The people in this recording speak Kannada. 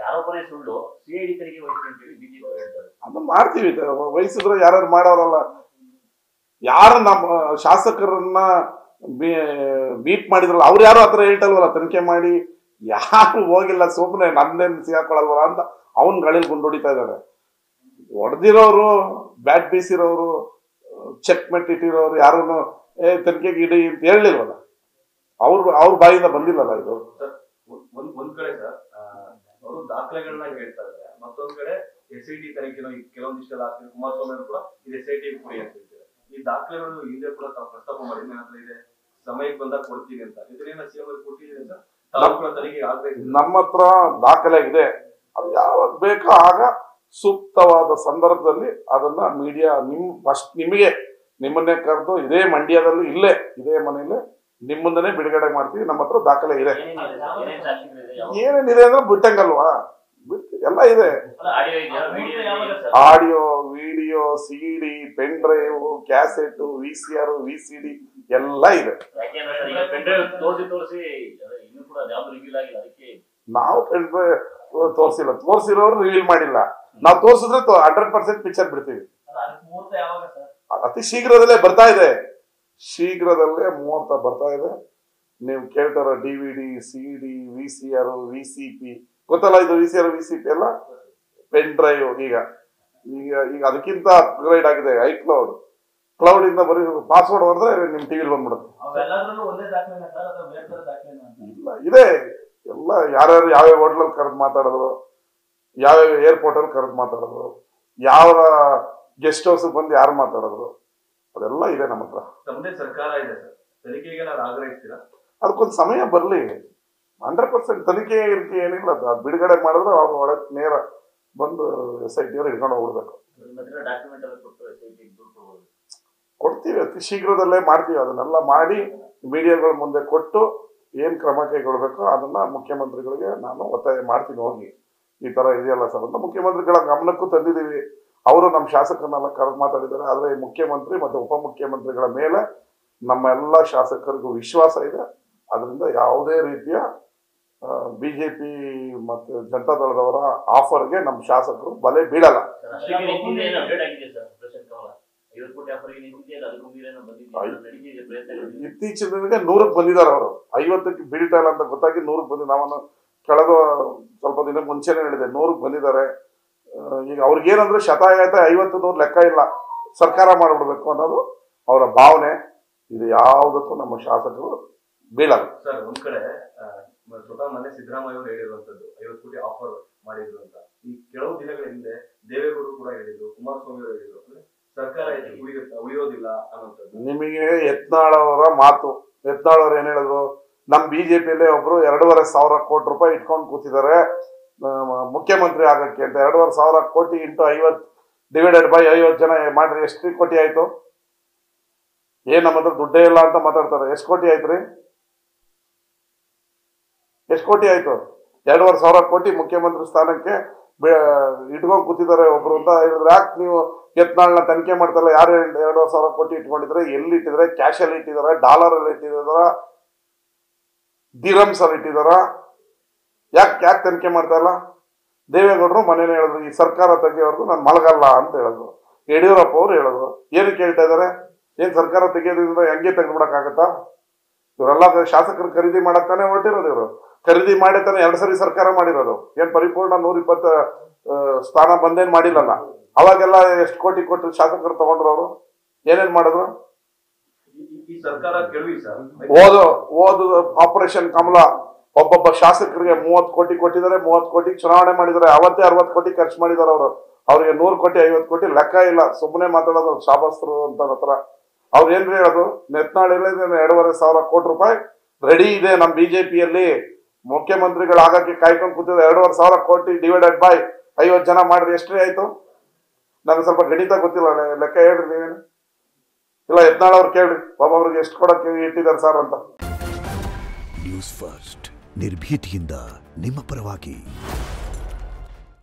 ಯಾರೊಬ್ಬರೇ ಸುಳ್ಳು ಸಿಐಡಿ ತನಿಖೆ ವಹಿಸಿ ಅಂತ ಹೇಳಿ ಬಿಜೆಪಿ ಹೇಳ್ತಾರೆ. ಅದನ್ನ ಮಾಡ್ತೀವಿ, ವಹಿಸಿದ್ರೆ ಯಾರು ಮಾಡೋರಲ್ಲ. ಯಾರು ನಮ್ಮ ಶಾಸಕರನ್ನ ಬೀಟ್ ಮಾಡಿದ್ರಲ್ಲ ಅವ್ರು ಯಾರು ಹತ್ರ ಹೇಳ್ತಲ್ವಲ್ಲ, ತನಿಖೆ ಮಾಡಿ ಯಾರು ಹೋಗಿಲ್ಲ, ಸುಮ್ಮನೆ ನಂದೇನು ಸಿಗಾಕೊಳ್ಳಲ್ವಲ್ಲ ಅಂತ ಅವನ್ ಗಳಿಲ್ ಗುಂಡೊಡಿತಾ ಇದ್ದಾರೆ. ಹೊಡೆದಿರೋರು, ಬ್ಯಾಟ್ ಬೀಸಿರೋರು, ಚೆಕ್ ಮೆಟ್ ಇಟ್ಟಿರೋರು ಯಾರು ತನಿಖೆಗೆ ಇಡಿ ಅಂತ ಹೇಳಲಿಲ್ವಲ್ಲ, ಅವ್ರ ಬಾಯಿಂದ ಬಂದಿಲ್ಲಲ್ಲ ಇದು. ಒಂದ್ ಕಡೆ ಸರ್ ಅವರು ದಾಖಲೆಗಳನ್ನ ಹೇಳ್ತಾ ಇದ್ದಾರೆ, ಮತ್ತೊಂದ್ ಕಡೆ SIT ತನಿಖೆನೋ ಕೆಲವೊಂದಿಷ್ಟೆಲ್ಲ ಆಗ್ತಿದೆ. ಕುಮಾರಸ್ವಾಮಿ ಅವರು ಕೂಡ ಇದು SIT ಕೊಡಿ ಅಂತ ಹೇಳ್ತಾರೆ. ಈ ದಾಖಲೆಗಳು ಹಿಂದೆ ಕೂಡ ತಾವು ಪ್ರಸ್ತಾಪ ಮಾಡಿ ನನ್ನ ಹತ್ರ ಇದೆ, ಸಮಯಕ್ಕೆ ಬಂದಾಗ ಕೊಡ್ತೀವಿ ಅಂತ. ಇದನ್ನೇನ CM ಅವರು ಕೊಟ್ಟಿದ್ದೀರಿ ಸರ್? ತನಿಖೆ ಆಗ್ಬೇಕು. ನಮ್ಮ ಹತ್ರ ದಾಖಲೆ ಇದೆ, ಅದು ಯಾವಾಗ ಬೇಕೋ ಆಗ ಸೂಕ್ತವಾದ ಸಂದರ್ಭದಲ್ಲಿ ಅದನ್ನ ಮೀಡಿಯಾ ಫಸ್ಟ್ ನಿಮ್ಮನ್ನೇ ಕರೆದು ಇದೇ ಮಂಡ್ಯದಲ್ಲಿ ಇಲ್ಲೇ ಇದೇ ಮನೆಯಲ್ಲೇ ನಿಮ್ಮ ಮುಂದೆನೆ ಬಿಡುಗಡೆ ಮಾಡ್ತೀವಿ. ನಮ್ಮ ಹತ್ರ ದಾಖಲೆ ಇದೆ. ಏನೇನಿದೆ ಅಂದ್ರೆ ಬಿಟ್ಟಂಗಲ್ವಾ, ಎಲ್ಲ ಇದೆ. Audio, video, CD, pen drive, cassette, VCR, VCD ಎಲ್ಲ ಇದೆ. ನಾವು ಪೆನ್ ಡ್ರೈವ್ ತೋರಿಸಿಲ್ಲ, ತೋರಿಸಿರೋರು ರಿವೀಲ್ ಮಾಡಿಲ್ಲ. ನಾವು ತೋರಿಸಿದ್ರೆ 100% ಪಿಕ್ಚರ್ ಬಿಡ್ತೀವಿ. ಅತಿ ಶೀಘ್ರದಲ್ಲೇ ಬರ್ತಾ ಇದೆ, ಶೀಘ್ರದಲ್ಲೇ ಮುಹೂರ್ತ ಬರ್ತಾ ಇದೆ. ನೀವು ಕೇಳ್ತಾರ DVD, CD, VCR, VCP ಗೊತ್ತಲ್ಲ, ಇದು VCR, VCP ಎಲ್ಲ ಪೆನ್ ಡ್ರೈವ್. ಈಗ ಅದಕ್ಕಿಂತ ಅಪ್ಗ್ರೇಡ್ ಆಗಿದೆ ಕ್ಲೌಡ್ ಇಂದ ಬರೀ ಪಾಸ್ವರ್ಡ್ ಹೊಡೆದ್ರೆ ನಿಮ್ ಟಿವಿಲಿ ಬಂದ್ಬಿಡುತ್ತೆ. ಇಲ್ಲ ಇದೆ ಎಲ್ಲ, ಯಾರ್ಯಾರು ಯಾವ್ಯಾವ ಹೋಟ್ಲಲ್ಲಿ ಕರೆದು ಮಾತಾಡಿದ್ರು, ಯಾವ್ಯಾವ ಏರ್ಪೋರ್ಟ್ ಅಲ್ಲಿ ಕರೆದು ಮಾತಾಡಿದ್ರು, ಯಾವ ಗೆಸ್ಟ್ ಹೌಸ್ ಬಂದು ಯಾರು ಮಾತಾಡಿದ್ರು, ಅದೆಲ್ಲ ಇದೆ ನಮ್ಮ ಹತ್ರ. ತಮ್ಮದೇ ಸರ್ಕಾರ ಇದೆ ಸರ್, ತನಿಖೆಗೆ ನಾವು ಆಗ್ರಹಿಸ್ತೀರಾ? ಅದಕ್ಕೊಂದು ಸಮಯ ಬರ್ಲಿ. 100% ತನಿಖೆ ಏನಿಲ್ಲ, ಬಿಡುಗಡೆ ಮಾಡಿದ್ರೆ ಅವ್ರು ಒಳಗೆ ನೇರ ಬಂದು SIT ಅವ್ರು ಹಿಡ್ಕೊಂಡು ಹೋಗ್ಬಿಡ್ಬೇಕು. ಕೊಡ್ತೀವಿ, ಅತಿ ಶೀಘ್ರದಲ್ಲೇ ಮಾಡ್ತೀವಿ. ಅದನ್ನೆಲ್ಲ ಮಾಡಿ ಮೀಡಿಯಾಗಳ ಮುಂದೆ ಕೊಟ್ಟು ಏನ್ ಕ್ರಮ ಕೈಗೊಳ್ಬೇಕೋ ಅದನ್ನ ಮುಖ್ಯಮಂತ್ರಿಗಳಿಗೆ ನಾನು ಒತ್ತಾಯ ಮಾಡ್ತೀನಿ. ಹೋಗಿ ಈ ತರ ಇದೆಯಲ್ಲ ಸರ್ ಅಂತ ಮುಖ್ಯಮಂತ್ರಿಗಳ ಗಮನಕ್ಕೂ ತಂದಿದ್ದೀವಿ. ಅವರು ನಮ್ಮ ಶಾಸಕರನ್ನೆಲ್ಲ ಕರೆದು ಮಾತಾಡಿದ್ದಾರೆ. ಆದ್ರೆ ಮುಖ್ಯಮಂತ್ರಿ ಮತ್ತು ಉಪಮುಖ್ಯಮಂತ್ರಿಗಳ ಮೇಲೆ ನಮ್ಮ ಎಲ್ಲ ಶಾಸಕರಿಗೂ ವಿಶ್ವಾಸ ಇದೆ. ಅದರಿಂದ ಯಾವುದೇ ರೀತಿಯ ಬಿಜೆಪಿ ಮತ್ತು ಜನತಾದಳದವರ ಆಫರ್ಗೆ ನಮ್ಮ ಶಾಸಕರು ಬಲೆ ಬೀಳಲ್ಲ. ಇತ್ತೀಚಿನ 100ಕ್ಕೆ ಬಂದಿದ್ದಾರೆ ಅವರು. 50ಕ್ಕೆ ಬೀಳ್ತಾ ಇಲ್ಲ ಅಂತ ಗೊತ್ತಾಗಿ 100ಕ್ಕೆ ಬಂದಿದ್ದಾರೆ. ನಾನು ಕಳೆದ ಸ್ವಲ್ಪ ದಿನ ಮುಂಚೆನೆ ಹೇಳಿದೆ 100ಕ್ಕೆ ಬಂದಿದ್ದಾರೆ. ಈಗ ಅವ್ರಿಗೇನಂದ್ರೆ ಶತಾಯತ 50-100 ಲೆಕ್ಕ ಇಲ್ಲ, ಸರ್ಕಾರ ಮಾಡ್ಬಿಡ್ಬೇಕು ಅನ್ನೋದು ಅವರ ಭಾವನೆ. ಇದು ಯಾವುದಕ್ಕೂ ನಮ್ಮ ಶಾಸಕರು ಬೀಳಲ್ಲ. ಸರ್, ಒಂದ್ ಕಡೆ ಸ್ವತಃ ಮನೆ ಸಿದ್ದರಾಮಯ್ಯ ಅವರು ಹೇಳಿರುವಂತದ್ದು 50 ಕೋಟಿ ಆಫರ್ ಮಾಡಿದ್ರು ಅಂತ. ಈ ಕೆಲವು ದಿನಗಳ ಹಿಂದೆ ದೇವೇಗೌಡರು ಕೂಡ ಹೇಳಿದ್ರು, ಕುಮಾರಸ್ವಾಮಿ ಅವರು ಹೇಳಿದ್ರು, ಅಂದ್ರೆ ಸರ್ಕಾರ ಉಳಿಯೋದಿಲ್ಲ ಅನ್ನೋಂಥದ್ದು. ನಿಮಗೆ ಯತ್ನಾಳ್ ಅವರ ಮಾತು, ಯತ್ನಾಳ್ ಅವ್ರು ಏನ್ ಹೇಳಿದ್ರು, ನಮ್ ಬಿಜೆಪಿಯಲ್ಲೇ ಒಬ್ರು 2,500 ಕೋಟಿ ರೂಪಾಯಿ ಇಟ್ಕೊಂಡು ಕೂತಿದ್ದಾರೆ ಮುಖ್ಯಮಂತ್ರಿ ಆಗಕ್ಕೆ ಅಂತ. 2,500 ಕೋಟಿ ಇಂಟು 50 ಡಿವೈಡೆಡ್ ಬೈ 50 ಜನ ಮಾಡ್ರಿ, ಎಷ್ಟು ಕೋಟಿ ಆಯ್ತು? ಏನ್ ನಮ್ಮ ಹತ್ರ ದುಡ್ಡೇ ಇಲ್ಲ ಅಂತ ಮಾತಾಡ್ತಾರೆ. ಎಷ್ಟು ಕೋಟಿ ಆಯ್ತ್ರಿ? ಎಷ್ಟು ಕೋಟಿ ಆಯ್ತು? 2,500 ಕೋಟಿ ಮುಖ್ಯಮಂತ್ರಿ ಸ್ಥಾನಕ್ಕೆ ಇಟ್ಕೊಂಡು ಕೂತಿದ್ದಾರೆ ಒಬ್ರು ಅಂತ ಹೇಳಿದ್ರೆ, ಯಾಕೆ ನೀವು ಯತ್ನಾಳ್ನ ತನಿಖೆ ಮಾಡ್ತಾರಲ್ಲ? ಯಾರು 2,500 ಕೋಟಿ ಇಟ್ಕೊಂಡಿದ್ರೆ? ಎಲ್ಲಿ ಇಟ್ಟಿದ್ರೆ? ಕ್ಯಾಶ್ ಅಲ್ಲಿ ಇಟ್ಟಿದಾರ? ಡಾಲರ್ ಅಲ್ಲಿ ಇಟ್ಟಿದಾರ? ದಿರಮ್ಸ್ ಅಲ್ಲಿ ಇಟ್ಟಿದಾರ? ಯಾಕೆ ತನಿಖೆ ಮಾಡ್ತಾ ಇಲ್ಲ? ದೇವೇಗೌಡರು ಮನೇಲಿ ಹೇಳಿದ್ರು, ಈ ಸರ್ಕಾರ ತೆಗೆಯೋರ್ಗು ನಾನು ಮಲಗಲ್ಲ ಅಂತ ಹೇಳಿದ್ರು. ಯಡಿಯೂರಪ್ಪ ಅವರು ಹೇಳಿದ್ರು. ಏನಕ್ಕೆ ಹೇಳ್ತಾ ಇದಾರೆ? ಏನ್ ಸರ್ಕಾರ ತೆಗೆಯೋದ್ರಿಂದ ಹೆಂಗೆ ತೆಗೆದ್ಬಿಡಕ್ಕಾಗತ್ತಾ? ಇವರೆಲ್ಲ ಶಾಸಕರು ಖರೀದಿ ಮಾಡಕ್ತಾನೆ ಹೊರಟಿರೋದು. ಇವರು ಖರೀದಿ ಮಾಡಿ ತಾನೆ 2 ಸರಿ ಸರ್ಕಾರ ಮಾಡಿರೋದು. ಏನ್ ಪರಿಪೂರ್ಣ 120 ಸ್ಥಾನ ಬಂದೇನ್ ಮಾಡಿಲ್ಲಲ್ಲ. ಅವಾಗೆಲ್ಲ ಎಷ್ಟು ಕೋಟಿ ಕೊಟ್ಟು ಶಾಸಕರು ತಗೊಂಡ್ರು? ಅವರು ಏನೇನ್ ಮಾಡಿದ್ರು? ಓದು ಆಪರೇಷನ್ ಕಮಲ ಒಬ್ಬೊಬ್ಬ ಶಾಸಕರಿಗೆ 30 ಕೋಟಿ ಕೊಟ್ಟಿದ್ದಾರೆ. 30 ಕೋಟಿ ಚುನಾವಣೆ ಮಾಡಿದ್ದಾರೆ. ಅವತ್ತೇ 60 ಕೋಟಿ ಖರ್ಚು ಮಾಡಿದ್ದಾರೆ ಅವರು. ಅವ್ರಿಗೆ 100 ಕೋಟಿ 50 ಕೋಟಿ ಲೆಕ್ಕ ಇಲ್ಲ. ಸುಮ್ಮನೆ ಮಾತಾಡೋದು ಶಾಬಾಸ್ತರು ಅಂತ ಹತ್ರ. ಅವ್ರು ಏನ್ರಿ ಹೇಳೋದು? ಯತ್ನಾಳ್ 2,500 ಕೋಟಿ ರೂಪಾಯಿ ರೆಡಿ ಇದೆ ನಮ್ ಬಿಜೆಪಿಯಲ್ಲಿ, ಮುಖ್ಯಮಂತ್ರಿಗಳು ಆಗಕ್ಕೆ ಕಾಯ್ಕೊಂಡು ಕೂತಿದ್ರೆ 2,500 ಕೋಟಿ ಡಿವೈಡೆಡ್ ಬೈ 50 ಜನ ಮಾಡ್ರಿ, ಎಷ್ಟ್ರಿ ಆಯ್ತು? ನನಗೆ ಸ್ವಲ್ಪ ಗಣಿತ ಗೊತ್ತಿಲ್ಲ, ಲೆಕ್ಕ ಹೇಳ್ರಿ ನೀವೇನು. ಇಲ್ಲ ಯತ್ನಾಳ್ ಅವ್ರು ಕೇಳ್ರಿ, ಒಬ್ಬೊಬ್ರಿಗೆ ಎಷ್ಟು ಕೊಡಕ್ಕೆ ಇಟ್ಟಿದ್ದಾರೆ ಸರ್ ಅಂತ. ನ್ಯೂಸ್ ಫಸ್ಟ್ ನಿರ್ಭೀತಿಯಿಂದ ನಿಮ್ಮ ಪರವಾಗಿ.